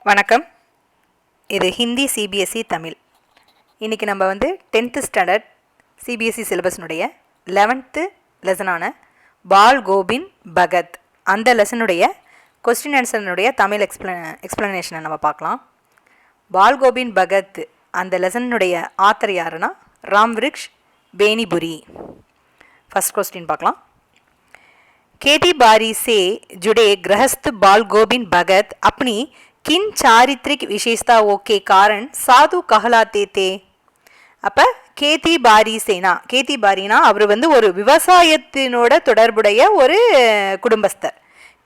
வணக்கம். இது ஹிந்தி சிபிஎஸ்சி தமிழ். இன்றைக்கி நம்ம 10th ஸ்டாண்டர்ட் சிபிஎஸ்சி சிலபஸ்னுடைய 11th லெசனான பால் கோபிந்த் பகத் அந்த லெசனுடைய கொஸ்டின் ஆன்சர்னுடைய தமிழ் எக்ஸ்ப்ளனேஷனை நம்ம பார்க்கலாம். பால் கோபிந்த் பகத் அந்த லெசனுடைய ஆத்தர் யாருன்னா ராம்விருக்ஷ் பேனிபுரி. ஃபஸ்ட் கொஸ்டின் பார்க்கலாம். खेती बारी से जुड़े गृहस्थ बाल गोविंद भगत अपनी किन चारित्रिक विशेषताओं के कारण साधु कहलाते थे? அப்போ கேத்தி பாரி சேனா, கேத்தி பாரினா அவர் ஒரு விவசாயத்தினோட தொடர்புடைய ஒரு குடும்பஸ்தர்.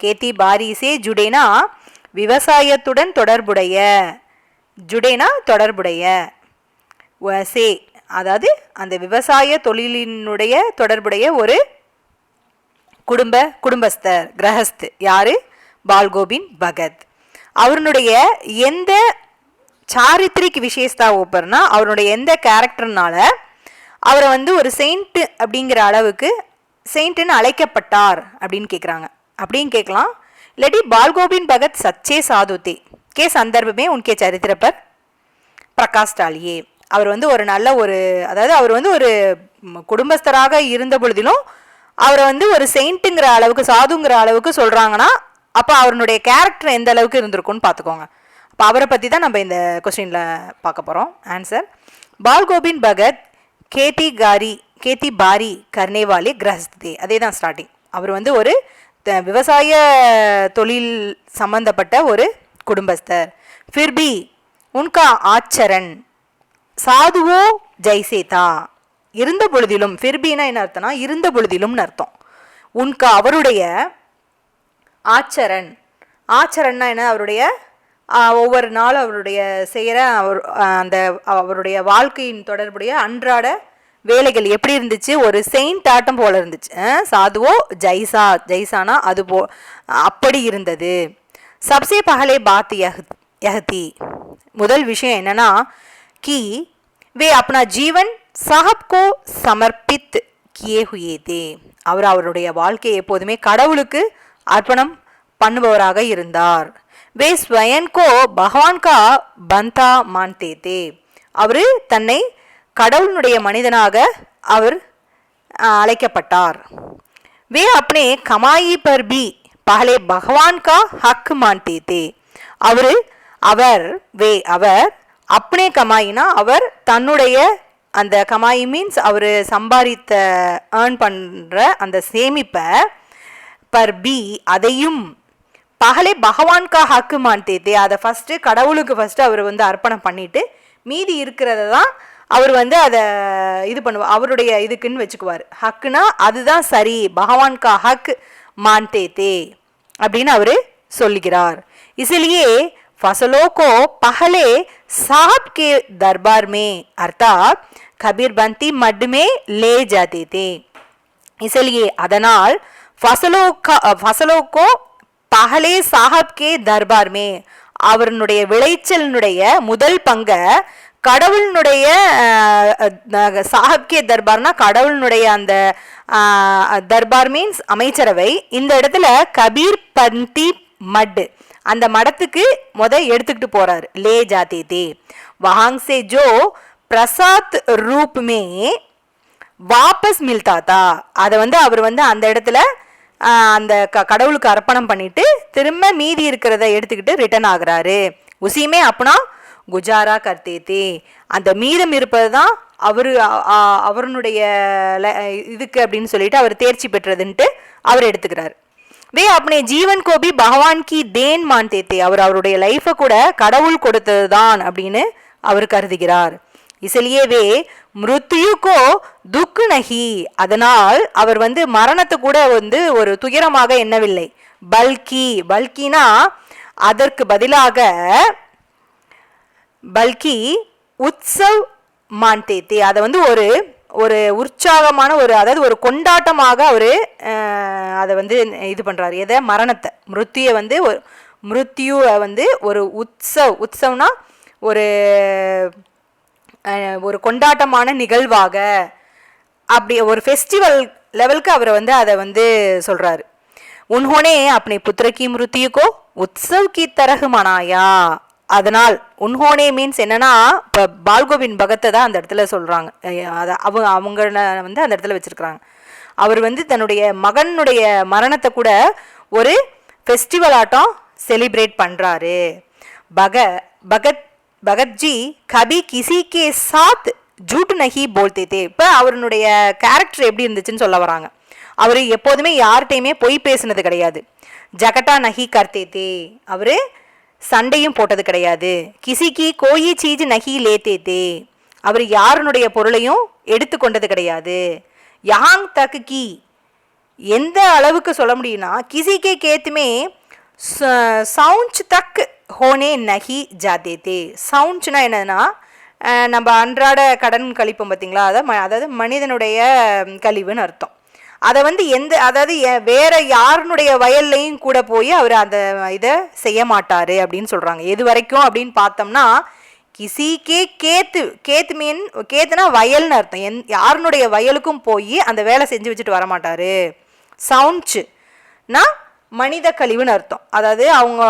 கேத்தி பாரி சே ஜுடேனா விவசாயத்துடன் தொடர்புடைய, ஜுடேனா தொடர்புடைய, சே அதாவது அந்த விவசாய தொழிலினுடைய தொடர்புடைய ஒரு குடும்பஸ்தர், கிரகஸ்த். யாரு? பால் கோபிந்த் பகத். அவருடைய எந்த சாரித்ரிக் விசேஷதா ஓப்பர்னா அவருடைய எந்த கேரக்டர்னால அவரை ஒரு செயின்ட் அப்படிங்கிற அளவுக்கு செயின்ட்னு அழைக்கப்பட்டார் அப்படின்னு கேட்குறாங்க. அப்படின்னு கேட்கலாம். இல்லாட்டி பால் கோபிந்த் பகத் சச்சே சாதுதே கே சந்தர்ப்பமே உன்கே சரித்திர பர் பிரகாஷ் டாலியே. அவர் ஒரு நல்ல அதாவது அவர் ஒரு குடும்பஸ்தராக இருந்த பொழுதிலும் அவரை ஒரு செயின்ட்டுங்கிற அளவுக்கு, சாதுங்கிற அளவுக்கு சொல்கிறாங்கன்னா அப்போ அவருடைய கேரக்டர் எந்த அளவுக்கு இருந்திருக்கும்னு பார்த்துக்கோங்க. அப்போ அவரை பற்றி தான் நம்ம இந்த கொஸ்டினில் பார்க்க போகிறோம். ஆன்சர்: பால் கோபிந்த் பகத் கேத்தி பாரி கர்னேவாலே கிரஹஸ்தே. அதே தான் ஸ்டார்டிங். அவர் ஒரு விவசாய தொழில் சம்பந்தப்பட்ட ஒரு குடும்பஸ்தர். ஃபிர்பி உன்கா ஆச்சரன் சாதுவோ ஜெய்சேதா. இருந்த பொழுதிலும், ஃபிர்பினா என்ன அர்த்தம்னா இருந்த பொழுதிலும்னு அர்த்தம். உன்கா அவருடைய ஆச்சரன்னா என்ன? அவருடைய ஒவ்வொரு நாளும் அவருடைய செய்கிற அந்த அவருடைய வாழ்க்கையின் தொடர்புடைய அன்றாட வேலைகள் எப்படி இருந்துச்சு? ஒரு செயின்ட் ஆட்டம் போல இருந்துச்சு. சாதுவோ ஜெய்சானா அது அப்படி இருந்தது. சப்சே பகலே பாத் யஹதி, முதல் விஷயம் என்னன்னா கி வே அப்னா ஜீவன் சாஹப்கோ சமர்ப்பித் கியே ஹுயே தே. அவருடைய வாழ்க்கையை எப்போதுமே கடவுளுக்கு அர்ப்பணம் பண்ணுபவராக இருந்தார். வே ஸ்வயன்கோ பகவான் கா பந்தா மான்தே தே. அவர் தன்னை கடவுளுடைய மனிதனாக அவர் அழைக்கப்பட்டார். வே அப்னே கமாயி பர் பி பஹலே பகவான் கா ஹக் மான்தே தே. அவர் அப்னே கமாயினா அவர் தன்னுடைய அந்த கமாயி மீன்ஸ் அவர் சம்பாதித்த ஏர்ன் பண்ணுற அந்த சேமிப்பை பர் பி அதையும் பகலே பகவான்கா ஹக்கு மான்தே அதை ஃபஸ்ட்டு கடவுளுக்கு ஃபஸ்ட்டு அவர் அர்ப்பணம் பண்ணிவிட்டு மீதி இருக்கிறத தான் அவர் அதை இது பண்ணுவார். அவருடைய இதுக்குன்னு வச்சுக்குவார். ஹக்குனா அதுதான் சரி, பகவான்கா ஹக் மான்தே அப்படின்னு அவர் சொல்லுகிறார். इसलिए फसलों को पहले साहब के दरबार में अर्थात खबीरबंती मड में ले जाते थे. इसलिए அதனால் फसलों को पहले साहब के दरबार में அவருடைய விளைச்சலினுடைய முதல் பங்கை கடவுளுடைய சாஹப்கே தர்பார்னா கடவுளுடைய அந்த தர்பார் மீன்ஸ் அமைச்சரவை. இந்த இடத்துல கபீர் பந்தி மட் அந்த மடத்துக்கு எடுத்துக்கிட்டு போறாரு. லே ஜாதே தே வஹாங் சே ஜோ பிரசாத் ரூப் மே வாபஸ் மில்தா தா. அதை அவர் அந்த இடத்துல அந்த கடவுளுக்கு அர்ப்பணம் பண்ணிட்டு திரும்ப மீதி இருக்கிறத எடுத்துக்கிட்டு ரிட்டர்ன் ஆகுறாரு. உசிமே அப்பனா குஜாரா கர்த்தே தே. அந்த மீதம் இருப்பது தான் அவருடைய இதுக்கு அப்படின்னு சொல்லிட்டு அவர் தேர்ச்சி பெற்றதுன்ட்டு அவர் எடுத்துக்கிறார். வே अपने जीवन को भी भगवान की देन मानते थे. அவருடைய லைஃபை கூட கடவுள் கொடுத்தது தான் அப்படின்னு அவர் கருதுகிறார். इसलिए वे मृत्यु को दुख नहीं, அதனால் அவர் மரணத்தை கூட ஒரு துயரமாக எண்ணவில்லை. பல்கினா அதற்கு பதிலாக பல்கி உத்சவ் மான்தே தே அதை ஒரு உற்சாகமான அதாவது ஒரு கொண்டாட்டமாக அவர் அதை இது பண்ணுறாரு. எதை? மரணத்தை, மிருத்யுவை ஒரு உற்சவ்னா ஒரு கொண்டாட்டமான நிகழ்வாக, அப்படி ஒரு ஃபெஸ்டிவல் லெவலுக்கு அவர் அதை சொல்கிறாரு. उन्होंने अपने पुत्र की मृत्यु को उत्सव की तरह मनाया. அதனால் உன்ஹோனே மீன்ஸ் என்னன்னா, இப்போ பால்கோவிந்த் பகத்தை தான் அந்த இடத்துல சொல்கிறாங்க. அதை அவங்கள வந்து அந்த இடத்துல வச்சுருக்குறாங்க. அவர் வந்து தன்னுடைய மகனுடைய மரணத்தை கூட ஒரு ஃபெஸ்டிவல் ஆட்டம் செலிப்ரேட் பண்ணுறாரு. பகத்ஜி கபி கிசி கே சாத் ஜூட் நஹி போல்தே தே. இப்போ அவருடைய கேரக்டர் எப்படி இருந்துச்சுன்னு சொல்ல வராங்க. அவர் எப்போதுமே யார்கிட்டையுமே பொய் பேசுனது கிடையாது. ஜகட்டா நஹி கர்த்தே தே, அவர் சண்டையும் போட்டது கிடையாது. கிசிக்கு கோயி சீஜ் நஹி லேத்தே தே, அவர் யாருனுடைய பொருளையும் எடுத்துக்கொண்டது கிடையாது. யஹாங் தக் கி, எந்த அளவுக்கு சொல்ல முடியும்னா கிசிக்கே கேத்துமே சவுஞ்ச் தக் ஹோனே நஹி ஜாதே தே. சவுஞ்ச்னா என்னன்னா, நம்ம அன்றாட கடன் கழிப்போம் பார்த்தீங்களா, அதாவது மனிதனுடைய கழிவுன்னு அர்த்தம். அதை வந்து அதாவது வேற யாருனுடைய வயல்லையும் கூட போய் அவர் அந்த இதை செய்ய மாட்டார் அப்படின்னு சொல்கிறாங்க. எது வரைக்கும் அப்படின்னு பார்த்தோம்னா, கிசிக்கே கேத்து மீன் கேத்துனா வயல்னு அர்த்தம். யாருனுடைய வயலுக்கும் போய் அந்த வேலை செஞ்சு வச்சுட்டு வரமாட்டார். சவுண்ட்னா மனித கழிவுன்னு அர்த்தம். அதாவது அவங்க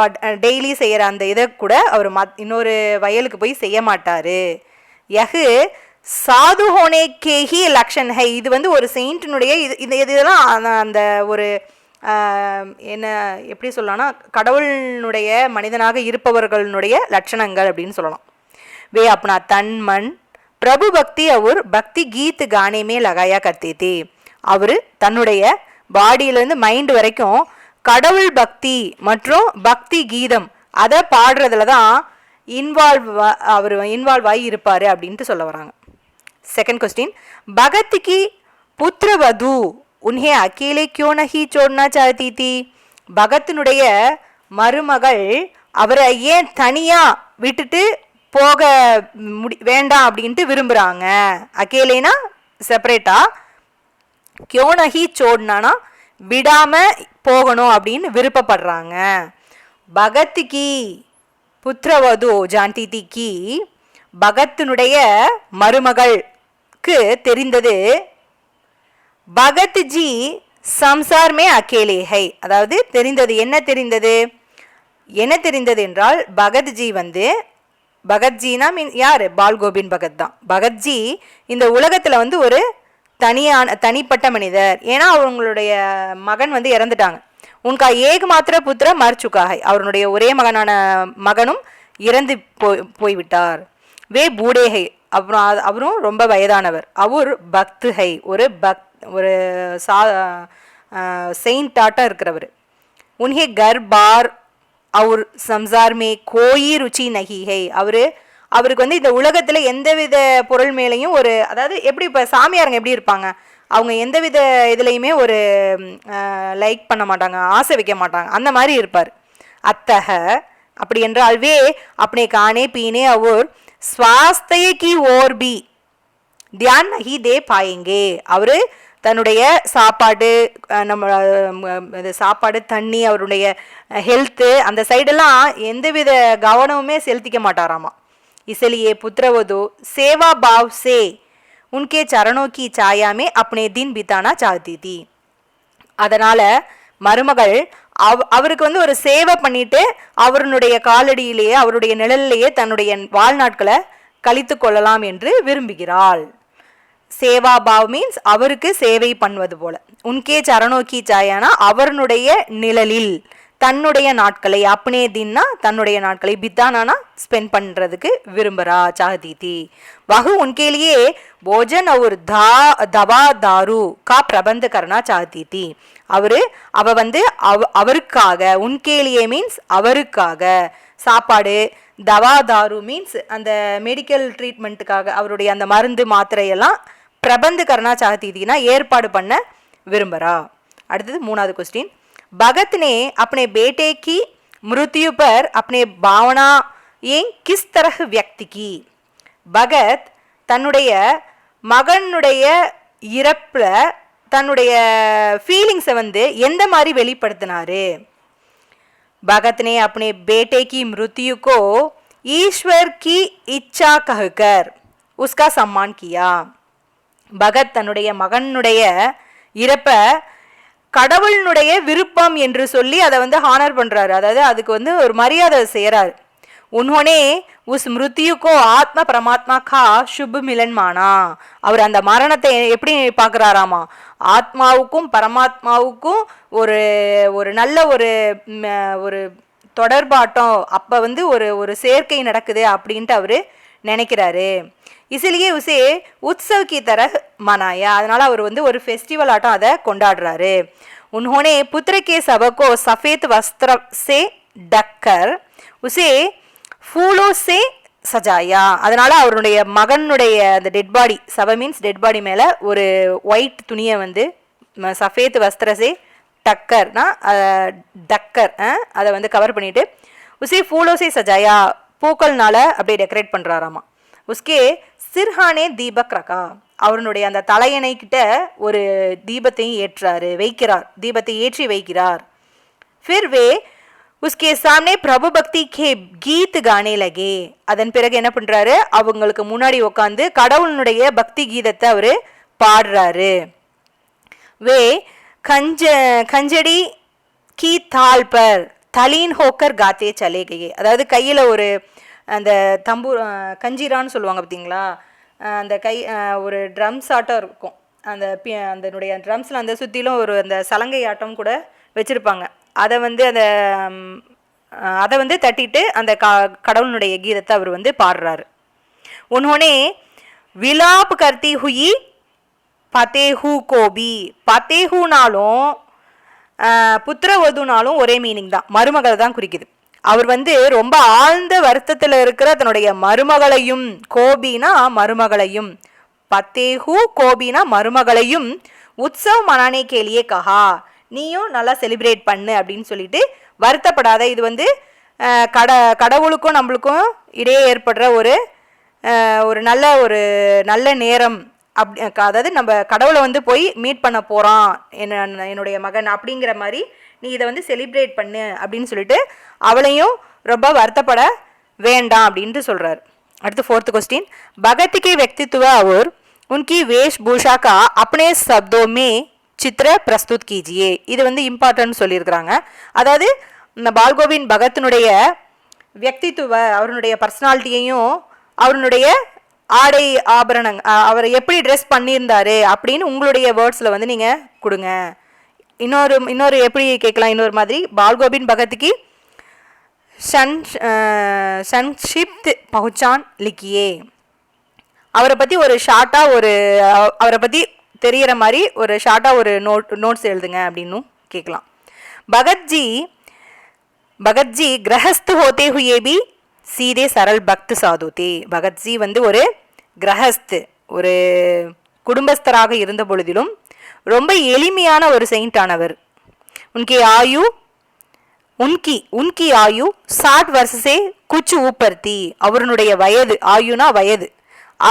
டெய்லி செய்கிற அந்த இதை கூட அவர் இன்னொரு வயலுக்கு போய் செய்ய மாட்டார். யஹு சாது ஹோனே கேஹி லக்ஷன் ஹை, இது வந்து ஒரு செயின்ட்டினுடைய இதெல்லாம் அந்த ஒரு என்ன எப்படி சொல்லலாம்னா, கடவுளினுடைய மனிதனாக இருப்பவர்களுடைய லட்சணங்கள் அப்படின்னு சொல்லலாம். வே அப்னா தன் மண் பிரபு பக்தி அவர் பக்தி கீத் கானேமே லகாயா கர்த்தே தே, அவர் தன்னுடைய பாடியிலேருந்து மைண்டு வரைக்கும் கடவுள் பக்தி மற்றும் பக்தி கீதம் அதை பாடுறதுல தான் அவர் இன்வால்வ் ஆகி இருப்பார் அப்படின்ட்டு சொல்ல வராங்க. செகண்ட் क्वेश्चन, भगत की पुत्रवधू उन्हें अकेले क्यों नहीं छोड़ना चाहती थी? பகத்தினுடைய மருமகள் அவரை ஏன் தனியா விட்டுட்டு போக வேண்டாம் அப்படின்ட்டு விரும்புகிறாங்க. அகேலேனா செப்பரேட்டா, கியோ நஹி சோட்னானா விடாம போகணும் அப்படின்னு விருப்பப்படுறாங்க. பகத்துக்கு புத்திரவது ஜான்டி கி, பகத்தினுடைய மருமகளுக்கு தெரிந்தது பகத்ஜி சம்சார்மே அகேலே ஹை, அதாவது தெரிந்தது என்ன தெரிந்தது என்றால், பகத்ஜி வந்து பகத்ஜினா மீன் யார், பால்கோவிந்த் பகத் தான். பகத்ஜி இந்த உலகத்தில் வந்து ஒரு தனிப்பட்ட மனிதர். ஏன்னா அவங்களுடைய மகன் வந்து இறந்துட்டாங்க. உன்கா ஏக மாத்திர புத்திர மர்ச்சுக்காக, அவருடைய ஒரே மகனும் இறந்து போய்விட்டார். வே பூடேஹை, அப்புறம் அவரும் ரொம்ப வயதானவர். அவர் பக்து ஹை, ஒரு செயின்டாட்டாக இருக்கிறவர். உன்ஹே கர் பார் அவர் சம்சார் மே கோயி ருச்சி நகி ஹை, அவருக்கு வந்து இந்த உலகத்தில் எந்தவித பொருள் மேலேயும் ஒரு, அதாவது எப்படி இப்போ சாமியாருங்க எப்படி இருப்பாங்க, அவங்க எந்தவித இதுலேயுமே ஒரு லைக் பண்ண மாட்டாங்க, ஆசை வைக்க மாட்டாங்க, அந்த மாதிரி இருப்பார். அத்தக அப்படி என்றால் வே அப்பனே கானே பீனே அவர் ஸ்வாஸ்தய கி ஓர் பி தியான் நஹி தே பாயேங்கே, அவர் தன்னுடைய சாப்பாடு தண்ணி அவருடைய ஹெல்த்து அந்த சைடெல்லாம் எந்தவித கவனமுமே செலுத்திக்க மாட்டாராமா. इसलिए पुत्रवधू सेवा भाव से उनके चरणों की छाया में अपने दिन बिताना चाहती थी. அதனால மருமகள் அவருக்கு வந்து ஒரு சேவை பண்ணிட்டு அவருடைய காலடியிலேயே அவருடைய நிழலிலேயே தன்னுடைய வாழ்நாட்களை கழித்து கொள்ளலாம் என்று விரும்புகிறாள். சேவா பாவ் மீன்ஸ் அவருக்கு சேவை பண்ணுவது போல. உன்கே சரணோக்கி சாயானா அவருடைய நிழலில் தன்னுடைய நாட்களை, அப்னே தின்னா தன்னுடைய நாட்களை, பித்தானா ஸ்பெண்ட் பண்ணுறதுக்கு விரும்புகிறா. சாஹதி வகு உன்கேலியே போஜன் அவர் தவா தாரு கா பிரபந்த கர்னா சாஹதி தி, அவ வந்து அவருக்காக, உன்கேலியே மீன்ஸ் அவருக்காக, சாப்பாடு, தவா தாரு மீன்ஸ் அந்த மெடிக்கல் ட்ரீட்மெண்ட்டுக்காக அவருடைய அந்த மருந்து மாத்திரையெல்லாம் பிரபந்த கர்னா சாஹதினா ஏற்பாடு பண்ண விரும்புகிறா. அடுத்தது மூணாவது கொஸ்டின், भगत ने अपने बेटे की मृत्यु पर अपने भावनाएं किस तरह व्यक्त की? பகத் தன்னுடைய மகனுடைய இறப்புல தன்னுடைய ஃபீலிங்ஸை வந்து எந்த மாதிரி வெளிப்படுத்தினாரு? भगत ने अपने बेटे की मृत्यु को ईश्वर की इच्छा कहकर उसका सम्मान किया. பகத் தன்னுடைய மகனுடைய இறப்ப கடவுளினுடைய விருப்பம் என்று சொல்லி அதை வந்து ஹானர் பண்ணுறாரு, அதாவது அதுக்கு வந்து ஒரு மரியாதை செய்கிறார். उन्होंने उस मृत्यु को आत्मा परमात्मा का शुभ मिलन माना. அவர் அந்த மரணத்தை எப்படி பார்க்குறாராமா, ஆத்மாவுக்கும் பரமாத்மாவுக்கும் ஒரு ஒரு நல்ல ஒரு ஒரு தொடர்பாட்டம், அப்போ வந்து ஒரு ஒரு சேர்க்கை நடக்குது அப்படின்ட்டு அவர் நினைக்கிறாரு. இசிலியே உசே உற்சவ் கி தரஹ் மனாயா, அதனால் அவர் வந்து ஒரு ஃபெஸ்டிவல் ஆட்டம் அதை கொண்டாடுறாரு. उन्होंने पुत्र के शव को सफ़ेद वस्त्र से ढककर उसे फूलों से सजाया. அதனால் அவருடைய மகனுடைய அந்த டெட் பாடி, சவ மீன்ஸ் டெட் பாடி மேலே ஒரு ஒயிட் துணியை வந்து சஃபேத் வஸ்திரசே டக்கர்னா டக்கர் அதை வந்து கவர் பண்ணிவிட்டு உசே ஃபூலோசே சஜாயா, பூக்கள்னால அப்படியே டெக்கரேட் பண்ணுறாராமா. உஸ்கே சிர்ஹானே தீபக் ரகா, அவருடைய அந்த தலையணை கிட்ட ஒரு தீபத்தையும் ஏற்றாரு, வைக்கிறார், தீபத்தை ஏற்றி வைக்கிறார். फिर वे उसके सामने प्रभु भक्ति के गीत गाने लगे. அதன் பிறகு என்ன பண்றாரு, அவங்களுக்கு முன்னாடி உட்காந்து கடவுளுடைய பக்தி கீதத்தை அவரு பாடுறாரு. वे खंजड़ी की ताल पर तलीन होकर गाते चले गए. அதாவது கையில் ஒரு அந்த தம்பூர் கஞ்சிரான்னு சொல்லுவாங்க பார்த்தீங்களா, அந்த கை ஒரு ட்ரம்ஸ் ஆட்டம் இருக்கும், அந்த அதனுடைய ட்ரம்ஸில் அந்த சுற்றிலும் ஒரு அந்த சலங்கை ஆட்டம் கூட வச்சுருப்பாங்க. அதை வந்து அதை வந்து தட்டிட்டு அந்த கடவுளுடைய கீதத்தை அவர் வந்து பாடுறாரு. உன்னோனே விலாப் கர்த்தி ஹுயி பத்தேஹூ கோபி, பத்தேஹூனாலும் புத்திரவதுனாலும் ஒரே மீனிங் தான், மருமகள் தான் குறிக்குது. அவர் வந்து ரொம்ப ஆழ்ந்த வருத்தத்தில் இருக்கிற தன்னுடைய மருமகளையும், கோபினா மருமகளையும், பத்தேஹூ கோபினா மருமகளையும் உற்சவ் மனானே கேலியே கஹா, நீயும் நல்லா செலிப்ரேட் பண்ணு அப்படின்னு சொல்லிட்டு வருத்தப்படாத. இது வந்து கடவுளுக்கும் நம்மளுக்கும் இடையே ஏற்படுற ஒரு ஒரு நல்ல நேரம். அதாவது நம்ம கடவுளை வந்து போய் மீட் பண்ண போகிறான் என்னுடைய மகன் அப்படிங்கிற மாதிரி நீ இதை வந்து செலிப்ரேட் பண்ணு அப்படின்னு சொல்லிட்டு அவளையும் ரொம்ப வருத்தப்பட வேண்டாம் அப்படின்ட்டு சொல்கிறார். அடுத்து 4th क्वेश्चन, भगत के व्यक्तित्व और उनकी वेशभूषा का अपने शब्दों में चित्र प्रस्तुत कीजिए. இது வந்து இம்பார்ட்டன்ட் சொல்லியிருக்கிறாங்க. அதாவது இந்த பால்கோவிந்த் பகத்தினுடைய व्यक्तित्व, அவருடைய பர்சனாலிட்டியையும் அவருடைய ஆடை ஆபரணங் அவர் எப்படி ட்ரெஸ் பண்ணியிருந்தாரு அப்படின்னு உங்களுடைய வேர்ட்ஸில் வந்து நீங்கள் கொடுங்க. இன்னொரு எப்படி கேட்கலாம், இன்னொரு மாதிரி, பால்கோவிந்த் பகத்துக்கு சன்ஷிப்த் பஹுச்சான் லிக்கியே, அவரை பற்றி ஒரு ஷார்ட்டாக அவரை பற்றி தெரிகிற மாதிரி ஒரு ஷார்ட்டாக ஒரு நோட்ஸ் எழுதுங்க அப்படின்னும் கேட்கலாம். பகத்ஜி கிரகஸ்து ஹோத்தே ஹுயே பி சீதே சரல் பக்த் சாது தே. பகத்ஜி வந்து ஒரு கிரகஸ்து, ஒரு குடும்பஸ்தராக இருந்த பொழுதிலும் ரொம்ப எளிமையான ஒரு செயின்டானவர். உன்கி ஆயு 60 வருஷே குச்சு ஊப்பர்த்தி, அவருடைய வயது, ஆயுனா வயது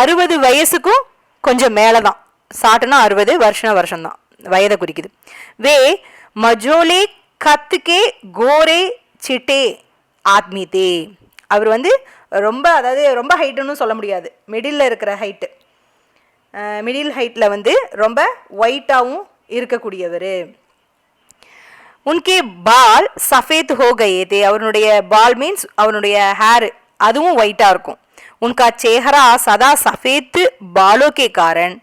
60 வயசுக்கும் கொஞ்சம் மேலே தான், 60னா 60, வருஷம்தான் வயதை குறிக்குது. வே மஜோலே கத்துக்கே கோரே சிட்டே ஆத்மி தே, அவர் வந்து ரொம்ப, அதாவது ரொம்ப ஹைட்டுன்னு சொல்ல முடியாது, மிடில் இருக்கிற ஹைட்டு, மிடில் ஹைட்டில் வந்து ரொம்ப ஒயிட்டாகவும் இருக்கக்கூடியவர். உன்கே பால் சஃபேத் ஹோ கயே தே, அவனுடைய பால் மீன்ஸ் அவனுடைய ஹேர் அதுவும் ஒயிட்டாக இருக்கும். உன்கா சேஹரா சதா சஃபேத் பாலோ கே காரன்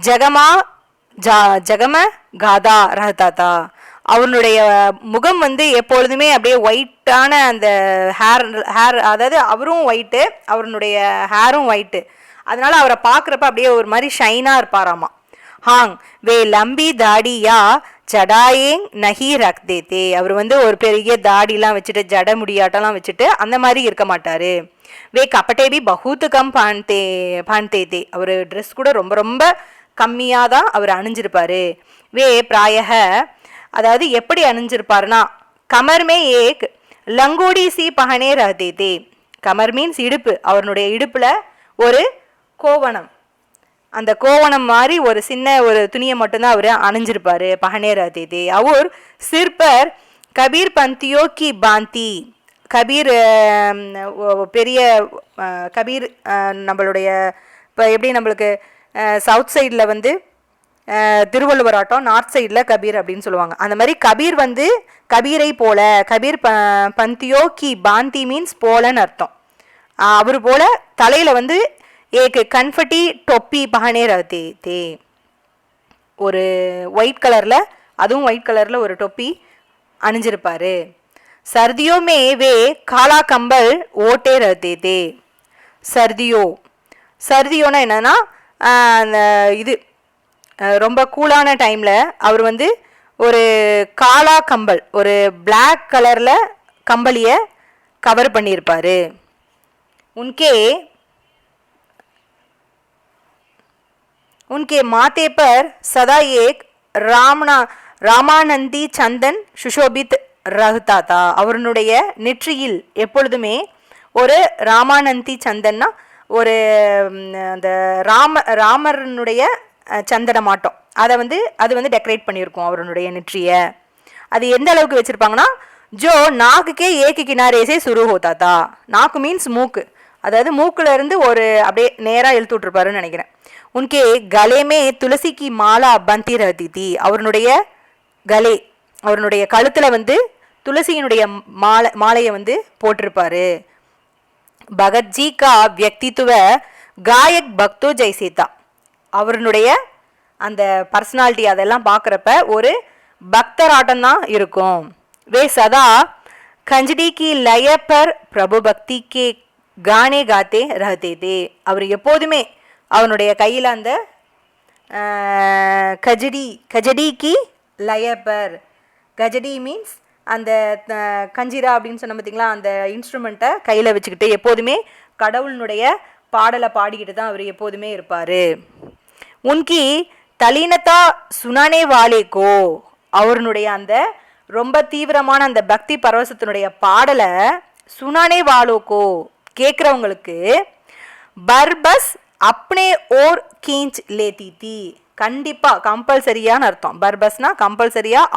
ஜகம காதா ரஹதா தா, அவனுடைய முகம் வந்து எப்பொழுதுமே அப்படியே ஒயிட்டான அந்த ஹேர் அதாவது அவரும் ஒயிட்டு, அவருடைய ஹேரும் ஒயிட்டு, அதனால அவரை பார்க்குறப்ப அப்படியே ஒரு மாதிரி ஷைனாக இருப்பாராமா. ஹாங் வே லம்பி தாடியா ஜடாயேங் நஹி ரக் தேத்தே, அவர் வந்து ஒரு பெரிய தாடிலாம் வச்சுட்டு ஜட முடியாட்டெல்லாம் வச்சுட்டு அந்த மாதிரி இருக்க மாட்டார். வே கப்பட்டே பி பஹூத் கம் பான்தே தே, அவர் ட்ரெஸ் கூட ரொம்ப ரொம்ப கம்மியாக தான் அவர் அணிஞ்சிருப்பார். வே பிராயக, அதாவது எப்படி அணிஞ்சிருப்பாருன்னா, கமர்மே ஏக் லங்கோடி சி பஹனே ரஹதே தே, கமர் மீன்ஸ் இடுப்பு, அவருடைய இடுப்பில் ஒரு கோவணம், அந்த கோவணம் மாதிரி ஒரு சின்ன ஒரு துணியை மட்டும்தான் அவர் அணிஞ்சிருப்பார். பஹனே ரஹதே தே. அவர் சிற்பர் கபீர் பந்தியோ கி பாந்தி, கபீர் பெரிய கபீர் நம்மளுடைய இப்போ எப்படி நம்மளுக்கு சவுத் சைடில் வந்து திருவள்ளுவர் ஆட்டம் நார்த் சைடில் கபீர் அப்படின்னு சொல்லுவாங்க. அந்த மாதிரி கபீர் வந்து கபீரை போல, கபீர் பந்தியோ கி பாந்தி மீன்ஸ் போலன்னு அர்த்தம். அவர் போல தலையில் வந்து ஏக்கு கன்ஃபட்டி டொப்பி பகனே ரதே தே, ஒரு ஒயிட் கலரில், அதுவும் ஒயிட் கலரில் ஒரு டொப்பி அணிஞ்சிருப்பார். சர்தியோ மே வே காலா கம்பல் ஓட்டே ரதே தே. சர்தியோனா என்னன்னா அந்த இது ரொம்ப கூலான டைமில் அவர் வந்து ஒரு காலா கம்பல், ஒரு பிளாக் கலரில் கம்பளியை கவர் பண்ணியிருப்பார். उनके माथे पर सदा एक ராமானந்தி சந்தன் சுஷோபித் ரஹ்தா தா. அவருடைய நெற்றியில் எப்பொழுதுமே ஒரு ராமானந்தி சந்தன்னா ஒரு அந்த ராமரனுடைய சந்தனமாட்டம், அது வந்து டெக்கரேட் பண்ணியிருக்கோம் அவருடைய நெற்றியை. அது எந்த அளவுக்கு வச்சுருப்பாங்கன்னா, ஜோ நாக்குக்கே ஏக்கு கினாரேசே சுரு ஹோதா தா. நாக்கு மீன்ஸ் மூக்கு, அதாவது மூக்குல இருந்து ஒரு அப்படியே நேராக இழுத்து விட்டுருப்பாருன்னு நினைக்கிறேன். உன்கே கலேமே துளசிக்கு மாலா பந்தி ரதி. அவருடைய கழுத்தில் வந்து துளசியினுடைய மாலையை வந்து போட்டிருப்பாரு. பகத்ஜி கா வியக்தித்துவ காயக் பக்தோ ஜெய்சேதா. அவருடைய அந்த பர்சனாலிட்டி அதெல்லாம் பார்க்குறப்ப ஒரு பக்தராட்டம் தான் இருக்கும். வே சதா கஞ்சடி கி லய பர் பிரபு பக்தி கே கானே காத்தே ரஹதே தே. அவர் எப்போதுமே அவனுடைய கையில் அந்த கஜடி கி லயபர், கஜடி மீன்ஸ் அந்த கஞ்சிரா அப்படின்னு சொன்ன பார்த்தீங்களா, அந்த இன்ஸ்ட்ருமெண்ட்டை கையில் வச்சுக்கிட்டு எப்போதுமே கடவுளினுடைய பாடலை பாடிக்கிட்டு தான் அவர் எப்போதுமே இருப்பார். உன்கி தலீனதா சுனானே வாலேக்கோ. அவருடைய அந்த ரொம்ப தீவிரமான அந்த பக்தி பரவசத்தினுடைய பாடலை சுனானே வாலோக்கோ கேட்குறவங்களுக்கு பர்பஸ் அப்னே ஓர் கீஞ்ச் லேத்தி தீ. கண்டிப்பாக கம்பல்சரியான அர்த்தம். பர்பஸ்னா கம்பல்சரியாக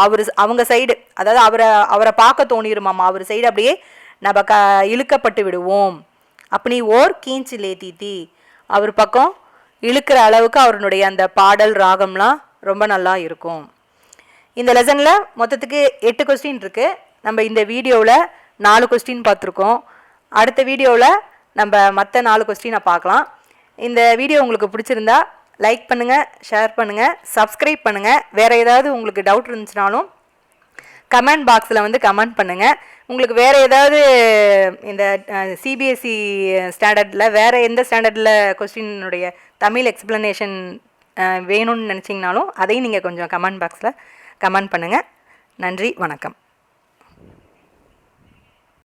அவங்க சைடு, அதாவது அவரை பார்க்க தோணிருமாமா, அவர் சைடு அப்படியே நம்ம இழுக்கப்பட்டு விடுவோம். அப்படி ஓர் கீஞ்ச் லேத்தி தீ, அவர் பக்கம் இழுக்கிற அளவுக்கு அவருடைய அந்த பாடல் ராகம்லாம் ரொம்ப நல்லா இருக்கும். இந்த லெசனில் மொத்தத்துக்கு 8 கொஸ்டின் இருக்குது. நம்ம இந்த வீடியோவில் 4 கொஸ்டின் பார்த்துருக்கோம். அடுத்த வீடியோவில் நம்ம மற்ற 4 கொஸ்டினை பார்க்கலாம். இந்த வீடியோ உங்களுக்கு பிடிச்சிருந்தா லைக் பண்ணுங்கள், ஷேர் பண்ணுங்கள், சப்ஸ்கிரைப் பண்ணுங்கள். வேறு ஏதாவது உங்களுக்கு டவுட் இருந்துச்சுனாலும் கமெண்ட் பாக்ஸில் வந்து கமெண்ட் பண்ணுங்கள். உங்களுக்கு வேறு ஏதாவது இந்த சிபிஎஸ்சி ஸ்டாண்டர்டில் வேறு எந்த ஸ்டாண்டர்டில் கொஸ்டினுடைய தமிழ் எக்ஸ்ப்ளனேஷன் வேணும்னு நினச்சிங்கனாலும் அதையும் நீங்கள் கொஞ்சம் கமெண்ட் பாக்ஸில் கமெண்ட் பண்ணுங்கள். நன்றி, வணக்கம்.